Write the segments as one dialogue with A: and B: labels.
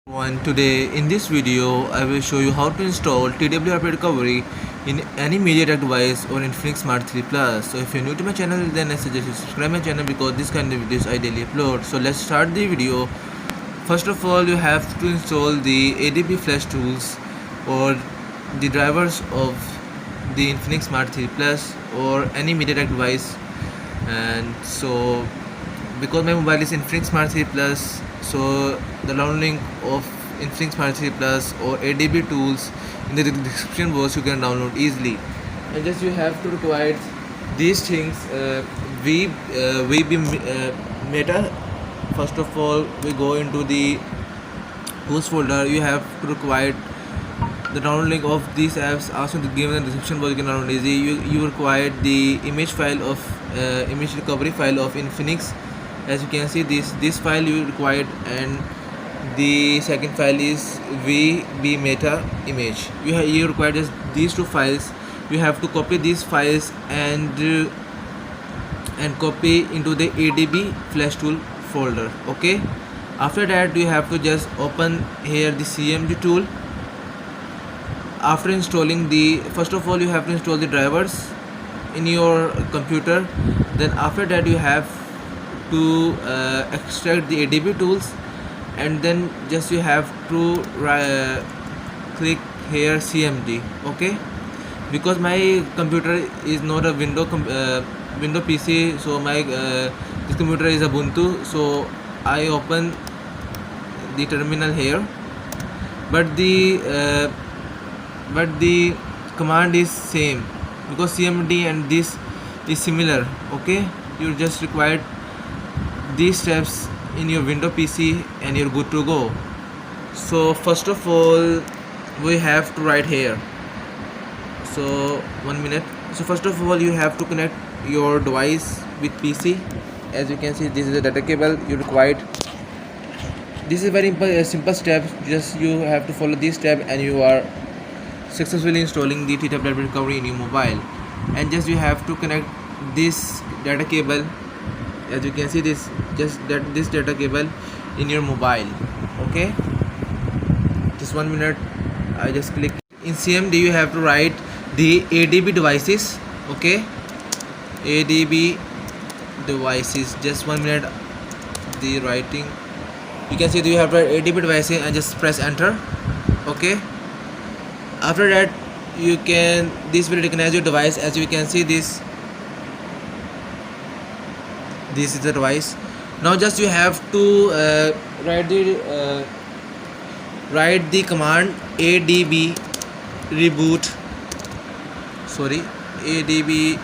A: Today in this video I will show you how to install TWRP recovery in any MediaTek device or Infinix Smart 3 Plus. So if you're new to my channel, then I suggest you subscribe my channel because this kind of videos I daily upload. So let's start the video. First of all, you have to install the ADB flash tools or the drivers of the Infinix Smart 3 Plus or any MediaTek device. And so because my mobile is Infinix Smart 3 Plus, so the downloading of Infinix Smart 3 Plus or ADB tools in the description box you can download easily. And just you have to require these things. VB Meta. First of all, we go into the tools folder. You have to require the downloading of these apps. Also given in the description box you can download easy. You require the image file of image recovery file of Infinix. As you can see, this file you required, and the second file is VB Meta image. You require just these two files. You have to copy these files and copy into the ADB flash tool folder. Okay, after that you have to just open here the CMD tool. After installing the, first of all you have to install the drivers in your computer. Then after that you have to extract the ADB tools, and then just you have to click here CMD. Okay, because my computer is not a window PC, so my this computer is Ubuntu, so I open the terminal here, but the command is same because CMD and this is similar. Okay, you just required these steps in your window PC and you're good to go. So first of all we have to write here. So 1 minute. So first of all you have to connect your device with PC. As you can see, this is a data cable you required. This is very simple step. Just you have to follow this step and you are successfully installing the TWRP recovery in your mobile. And just you have to connect this data cable. As you can see, this data cable in your mobile. Okay, just 1 minute. I just click in CMD. You have to write the ADB devices. Okay, ADB devices. Just 1 minute. The writing, you can see that you have to write ADB devices and just press enter. Okay, after that this will recognize your device. As you can see, this is the device. Now just you have to write the command ADB reboot. Sorry, ADB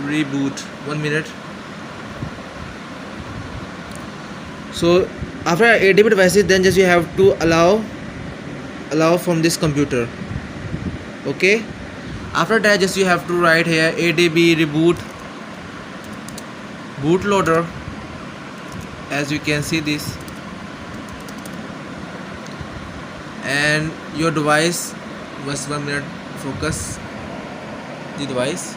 A: reboot. 1 minute. So after ADB devices, then just you have to allow from this computer. Okay, after that just you have to write here ADB reboot bootloader. As you can see this, and your device was 1 minute. Focus the device,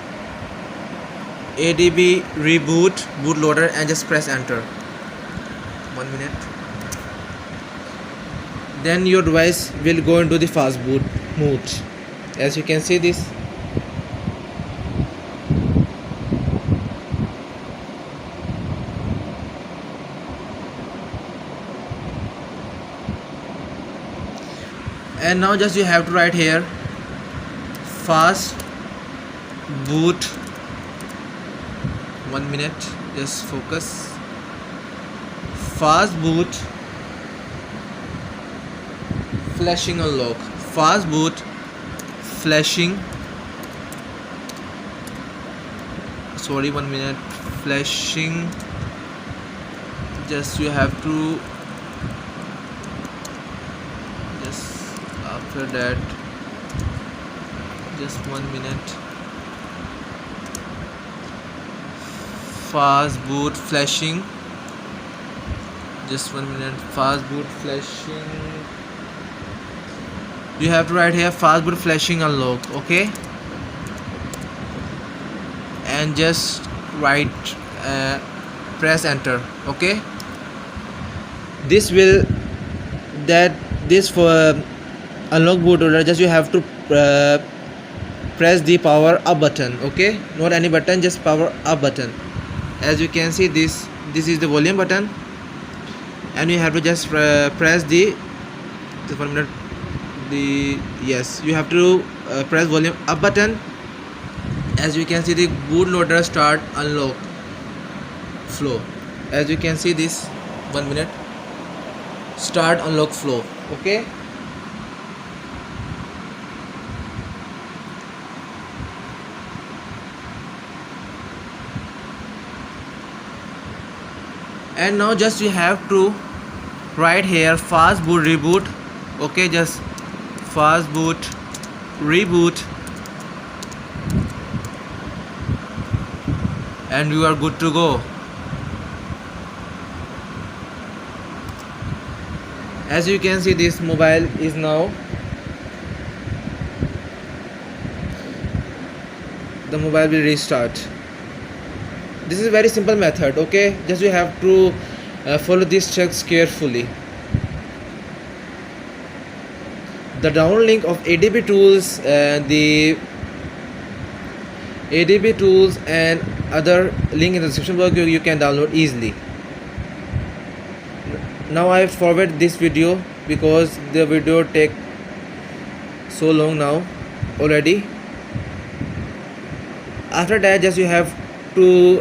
A: ADB reboot bootloader, and just press enter. 1 minute. Then your device will go into the fast boot mode. As you can see this. And now just you have to write here fast boot. 1 minute. Just focus. Fast boot flashing unlock. Fast boot flashing. Sorry, 1 minute. Flashing. Just you have to after that just 1 minute. Fast boot flashing. Just 1 minute. Fast boot flashing. You have to write here fast boot flashing unlock. Okay, and just write press enter. Okay, this will that this for unlock bootloader, just you have to press the power up button. Okay, not any button, just power up button. As you can see, this is the volume button, and you have to just press the just 1 minute, the yes, you have to press volume up button. As you can see, the bootloader start unlock flow. As you can see, this 1 minute, start unlock flow. Okay, and now just you have to write here fast boot reboot. Okay, just fast boot reboot, and you are good to go. As you can see, this mobile is now, the mobile will restart. This is a very simple method. Okay, just you have to follow these steps carefully. The download link of ADB tools, the ADB tools and other link in the description box, you can download easily. Now I forward this video because the video take so long now already. After that, just you have to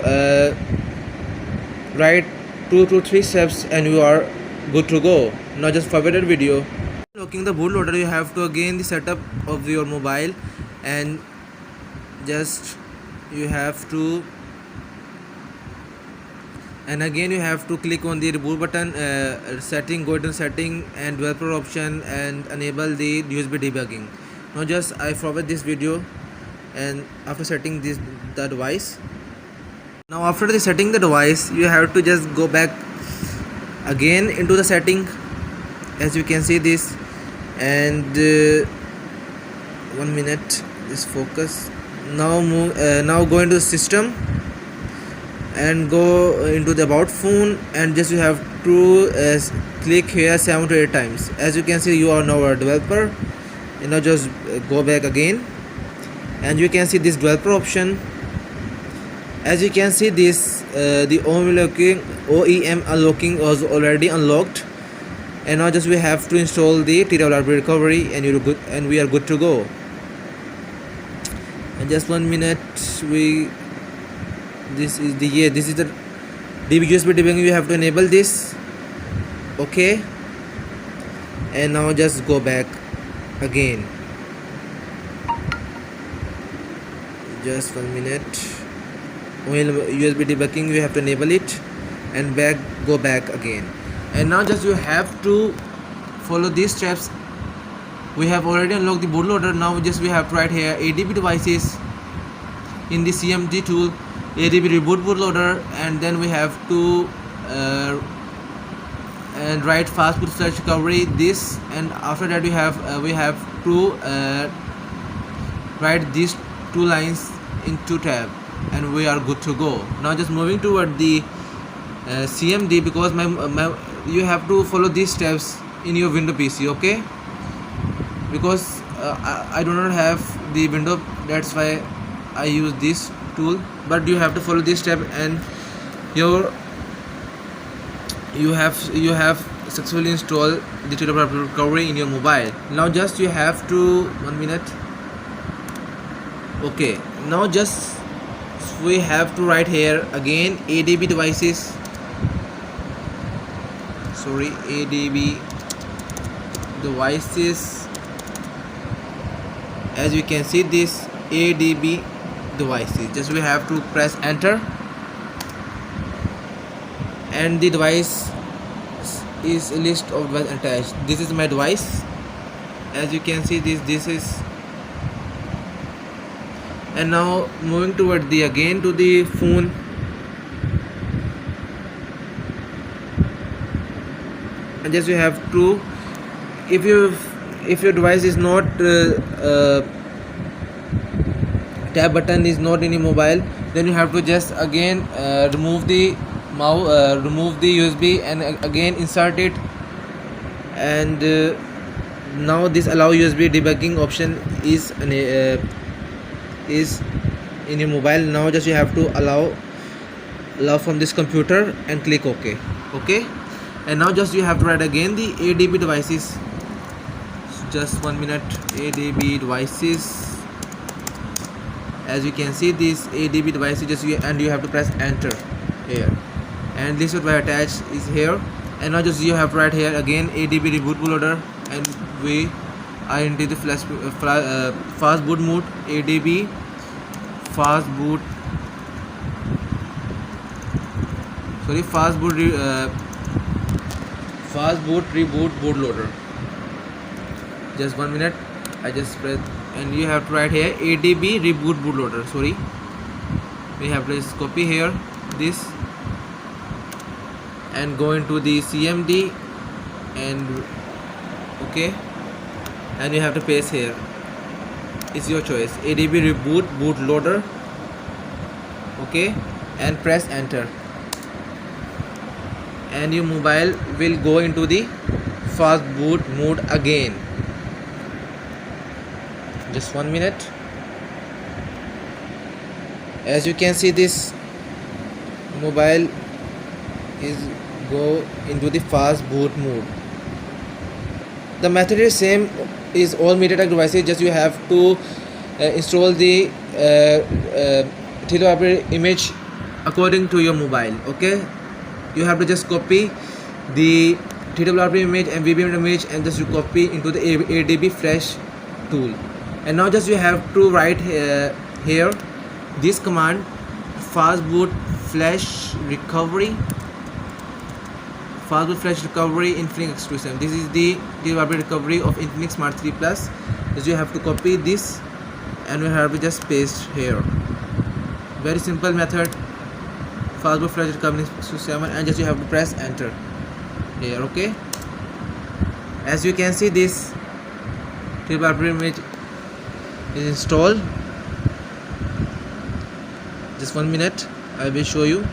A: write 2 to 3 steps and you are good to go. Now just forwarded video. Looking the bootloader, you have to again the setup of your mobile, and just you have to, and again you have to click on the reboot button, setting, go to setting and developer option and enable the USB debugging. Now just I forward this video, and after setting the device, now after the setting the device, you have to just go back again into the setting. As you can see this, and 1 minute, this focus. Now move, now go into the system and go into the about phone, and just you have to click here 7 to 8 times. As you can see, you are now a developer. You know, just go back again, and you can see this developer option. As you can see this, the OEM unlocking was already unlocked, and now just we have to install the TWRP recovery, and you're good, and we are good to go. And just 1 minute, this is the USB debugging. You have to enable this. Okay, and now just go back again. Just 1 minute. USB debugging, you have to enable it, and go back again. And now just you have to follow these steps. We have already unlocked the bootloader. Now just we have to write here ADB devices in the CMD tool, ADB reboot bootloader, and then we have to and write fast boot flash recovery this, and after that we have to write these 2 lines in 2 tab, and we are good to go. Now just moving toward the CMD, because you have to follow these steps in your Windows PC. Okay, because I do not have the window, that's why I use this tool, but you have to follow this step, and you have successfully installed the TWRP recovery in your mobile. Now just you have to 1 minute. Okay, now just we have to write here again ADB devices, ADB devices. As you can see this ADB devices, just we have to press enter, and the device is a list of devices attached. This is my device. As you can see this is, and now moving toward the again to the phone, and just you have to, if your device is not tab button is not in your mobile, then you have to just again remove the mouse, remove the USB, and again insert it, and now this allow USB debugging option is in your mobile. Now just you have to allow from this computer and click OK. Okay, and now just you have to write again the ADB devices. Just 1 minute. ADB devices. As you can see, this ADB device is just you have to press enter here, and this what I attached is here. And now just you have to write here again ADB reboot bootloader, and we are into the fast boot mode. ADB fast boot reboot bootloader. Just 1 minute. I just press, and you have to write here ADB reboot bootloader. Sorry, we have to just copy here this and go into the CMD, and okay, and you have to paste here. It's your choice. ADB reboot bootloader. Okay, and press enter, and your mobile will go into the fast boot mode again. Just 1 minute. As you can see, this mobile is go into the fast boot mode. The method is same is all MediaTek devices. Just you have to install the TWRP image according to your mobile. Okay, you have to just copy the TWRP image and VBM image and just you copy into the ADB flash tool. And now just you have to write here this command, fast boot flash recovery Infinix X27. This is the TWRP recovery of Infinix Smart 3 Plus. So you have to copy this and you have to just paste here. Very simple method, fast boot flash recovery X27, and just you have to press enter here. Okay, as you can see, this TWRP image is installed. Just 1 minute, I will show you.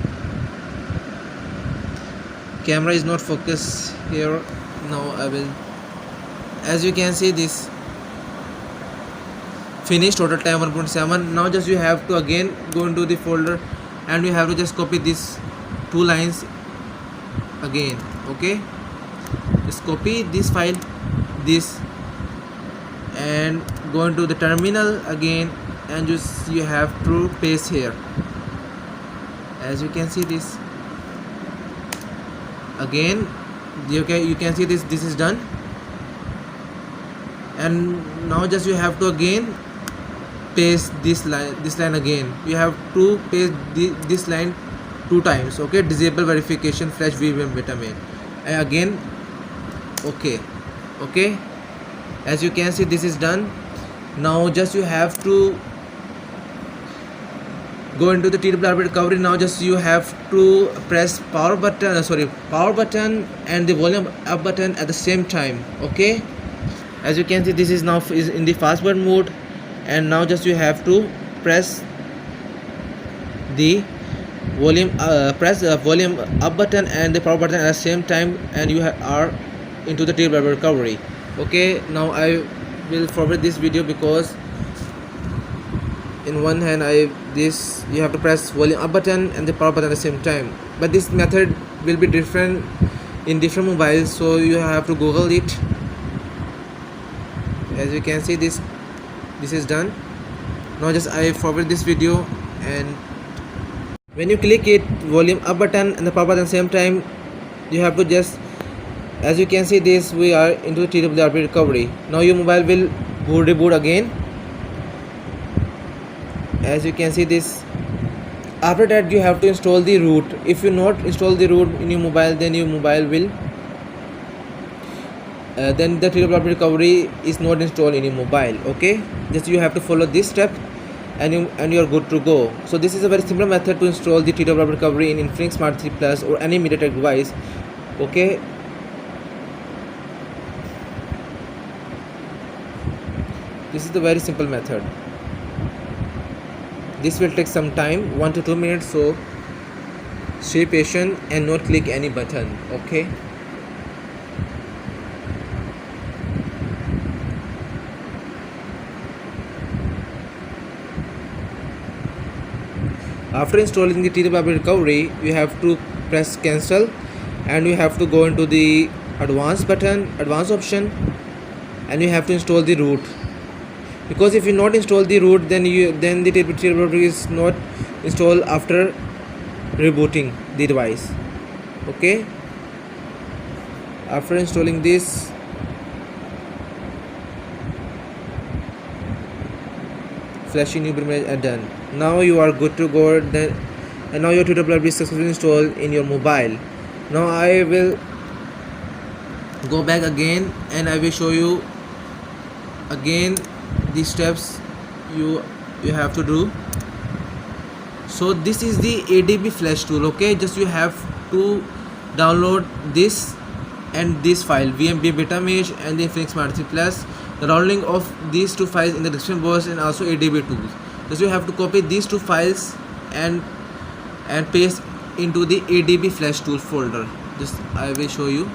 A: Camera is not focused here. Now I will. As you can see, this finished total time 1.7. Now just you have to again go into the folder and you have to just copy these 2 lines again. Okay, just copy this file, this, and go into the terminal again, and just you have to paste here. As you can see, this again, you can see this is done. And now just you have to again paste this line again. You have to paste this line 2 times. Okay, disable verification flash VBM vitamin, and again okay. As you can see, this is done. Now just you have to go into the TWRP recovery. Now just you have to press power button and the volume up button at the same time. Okay, as you can see, this is now is in the fast boot mode, and now just you have to press the volume volume up button and the power button at the same time, and you are into the TWRP recovery. Okay, now I will forward this video because in one hand you have to press volume up button and the power button at the same time, but this method will be different in different mobiles, so you have to Google it. As you can see, this is done. Now just I forward this video, and when you click it, volume up button and the power button at the same time, you have to just, as you can see, this we are into the TWRP recovery. Now your mobile will reboot again. As you can see, this after that you have to install the root. If you not install the root in your mobile, then your mobile will then the TWRP recovery is not installed in your mobile. Okay, just you have to follow this step and you are good to go. So this is a very simple method to install the TWRP recovery in Infinix Smart 3 Plus or any MediaTek device. Okay, this is the very simple method. This will take some time, 1 to 2 minutes, so stay patient and not click any button. Okay. After installing the TWRP recovery, you have to press cancel, and you have to go into the advanced option, and you have to install the root. Because if you not install the root, then the TWRP is not installed after rebooting the device. Okay, after installing this, flashing new image are done. Now you are good to go. Then, and now your TWRP is successfully installed in your mobile. Now I will go back again, and I will show you again the steps you have to do. So this is the ADB flash tool. Okay, just you have to download this and this file, VMB beta mesh and the Infinix Smart 3 Plus. The downloading of these two files in the description box, and also ADB tools. Just you have to copy these two files and paste into the ADB flash tool folder. Just I will show you.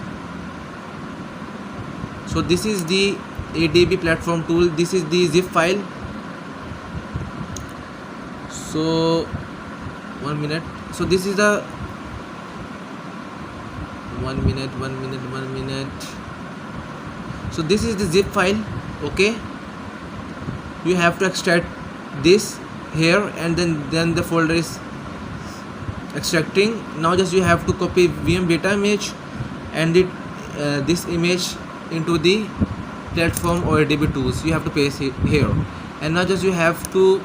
A: So this is the ADB platform tool. This is the zip file. So 1 minute. So this is the 1 minute. So this is the zip file. Okay, you have to extract this here, and then the folder is extracting. Now just you have to copy VM data image and this image into the platform or ADB tools. You have to paste it here, and now just you have to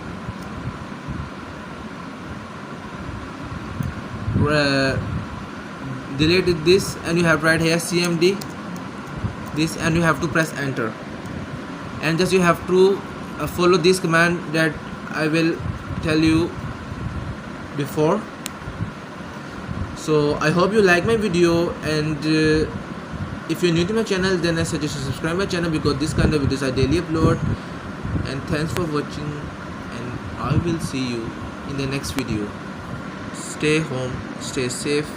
A: delete this, and you have right here CMD this, and you have to press enter, and just you have to follow this command that I will tell you before. So I hope you like my video, and if you're new to my channel, then I suggest you subscribe my channel, because this kind of videos I daily upload. And thanks for watching, and I will see you in the next video. Stay home, stay safe.